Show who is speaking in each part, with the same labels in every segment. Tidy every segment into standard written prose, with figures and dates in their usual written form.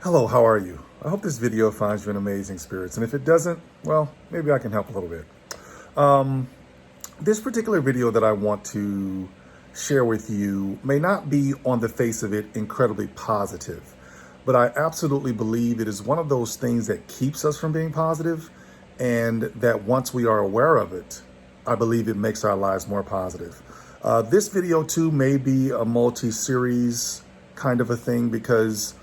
Speaker 1: Hello, how are you? I hope this video finds you in amazing spirits. And if it doesn't, well, maybe I can help a little bit. This particular video that I want to share with you may not be on the face of it incredibly positive, but I absolutely believe it is one of those things that keeps us from being positive, and that once we are aware of it, I believe it makes our lives more positive. This video too may be a multi-series kind of a thing because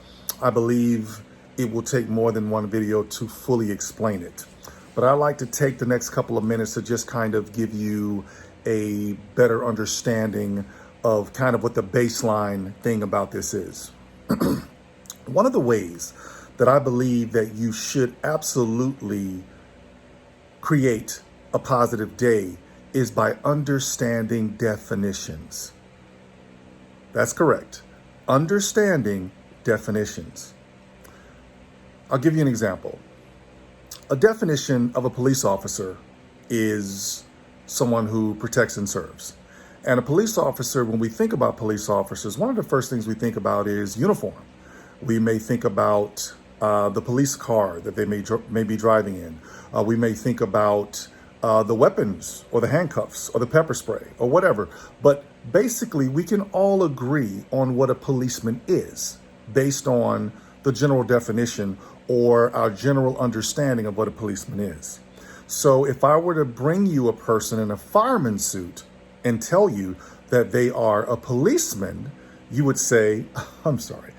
Speaker 1: I believe it will take more than one video to fully explain it. But I'd like to take the next couple of minutes to just kind of give you a better understanding of kind of what the baseline thing about this is. One of the ways that I believe that you should absolutely create a positive day is by understanding definitions. That's correct. Understanding definitions. I'll give you an example. A definition of a police officer is someone who protects and serves. And a police officer, when we think about police officers, one of the first things we think about is uniform. We may think about the police car that they may be driving in. We may think about the weapons or the handcuffs or the pepper spray or whatever. But basically, we can all agree on what a policeman is based on the general definition or our general understanding of what a policeman is. So if I were to bring you a person in a fireman's suit and tell you that they are a policeman, you would say, I'm sorry,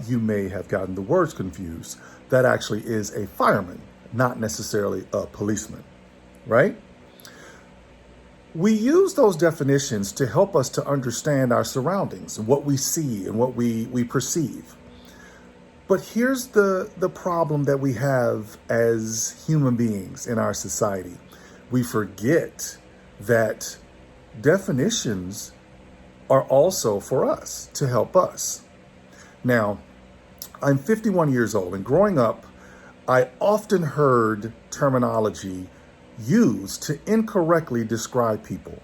Speaker 1: you may have gotten the words confused. That actually is a fireman, not necessarily a policeman, right? We use those definitions to help us to understand our surroundings and what we see and what we perceive. But here's the problem that we have as human beings in our society. We forget that definitions are also for us to help us. Now, I'm 51 years old, and growing up, I often heard terminology used to incorrectly describe people.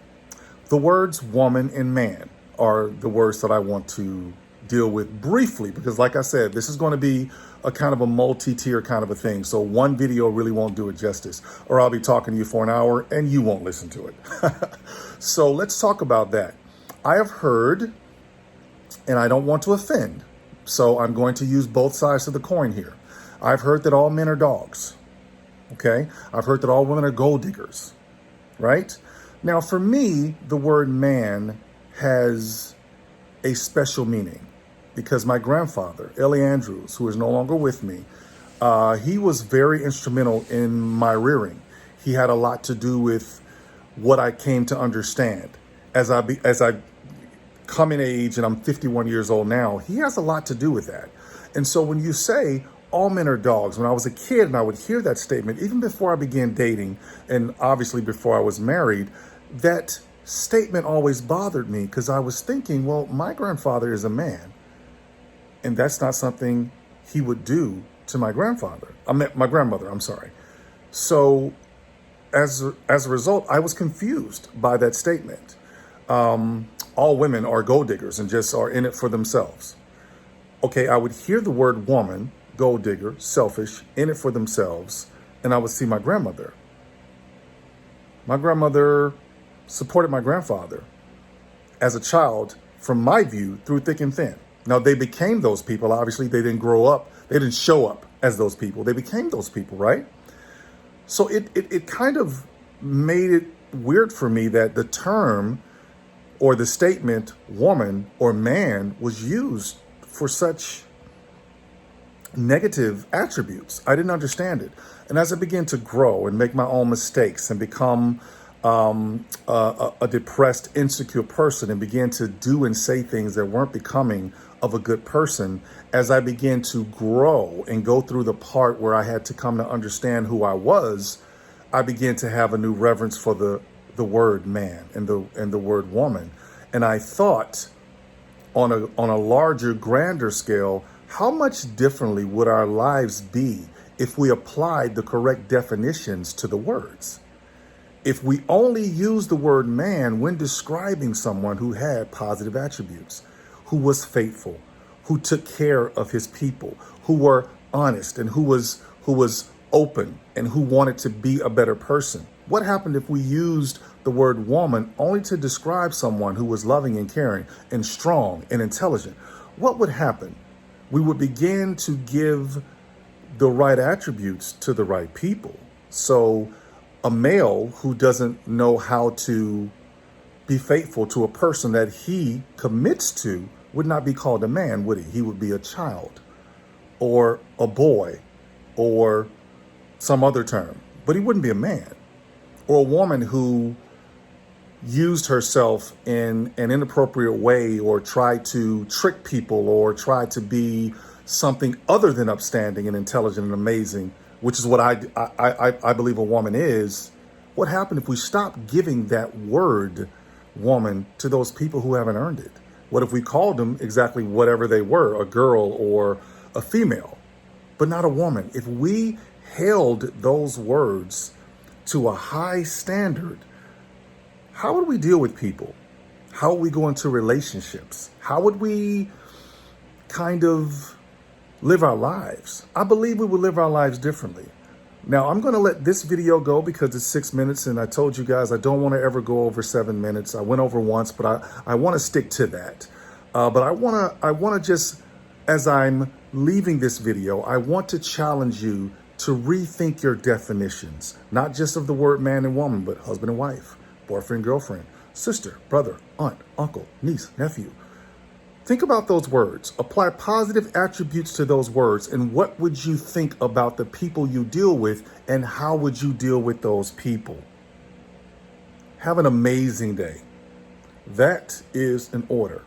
Speaker 1: The words woman and man are the words that I want to deal with briefly, because like I said, this is going to be a kind of a multi-tier kind of a thing. So one video really won't do it justice, or I'll be talking to you for an hour and you won't listen to it. So let's talk about that. I have heard, and I don't want to offend, so I'm going to use both sides of the coin here. I've heard that all men are dogs. Okay, I've heard that all women are gold diggers, right? Now, for me, the word man has a special meaning because my grandfather, Ellie Andrews, who is no longer with me, he was very instrumental in my rearing. He had a lot to do with what I came to understand. As I come in age, and I'm 51 years old now, he has a lot to do with that. And so when you say all men are dogs, when I was a kid and I would hear that statement, even before I began dating, and obviously before I was married, that statement always bothered me because I was thinking, well, my grandfather is a man, and that's not something he would do to my grandfather. My grandmother, I'm sorry. So as a result, I was confused by that statement. All women are gold diggers and just are in it for themselves. Okay, I would hear the word woman, gold digger, selfish, in it for themselves, and I would see my grandmother. My grandmother supported my grandfather as a child, from my view, through thick and thin. Now, they became those people. Obviously, they didn't grow up. They didn't show up as those people. They became those people, right? So it kind of made it weird for me that the term or the statement woman or man was used for such negative attributes. I didn't understand it. And as I began to grow and make my own mistakes and become a depressed, insecure person and began to do and say things that weren't becoming of a good person, as I began to grow and go through the part where I had to come to understand who I was, I began to have a new reverence for the word man and the word woman. And I thought on a larger, grander scale, how much differently would our lives be if we applied the correct definitions to the words? If we only use the word man when describing someone who had positive attributes, who was faithful, who took care of his people, who were honest and who was open and who wanted to be a better person? What happened if we used the word woman only to describe someone who was loving and caring and strong and intelligent? What would happen? We would begin to give the right attributes to the right people. So a male who doesn't know how to be faithful to a person that he commits to would not be called a man, would he? He would be a child or a boy or some other term, but he wouldn't be a man. Or a woman who used herself in an inappropriate way or tried to trick people or tried to be something other than upstanding and intelligent and amazing, which is what I believe a woman is. What happened if we stopped giving that word woman to those people who haven't earned it? What if we called them exactly whatever they were, a girl or a female, but not a woman? If we held those words to a high standard, how would we deal with people? How would we go into relationships? How would we kind of live our lives? I believe we would live our lives differently. Now, I'm going to let this video go because it's 6 minutes, and I told you guys I don't want to ever go over 7 minutes. I went over once, but I want to stick to that. But I want to just, as I'm leaving this video, I want to challenge you to rethink your definitions, not just of the word man and woman, but husband and wife, boyfriend, girlfriend, sister, brother, aunt, uncle, niece, nephew. Think about those words. Apply positive attributes to those words. And what would you think about the people you deal with, and how would you deal with those people? Have an amazing day. That is an order.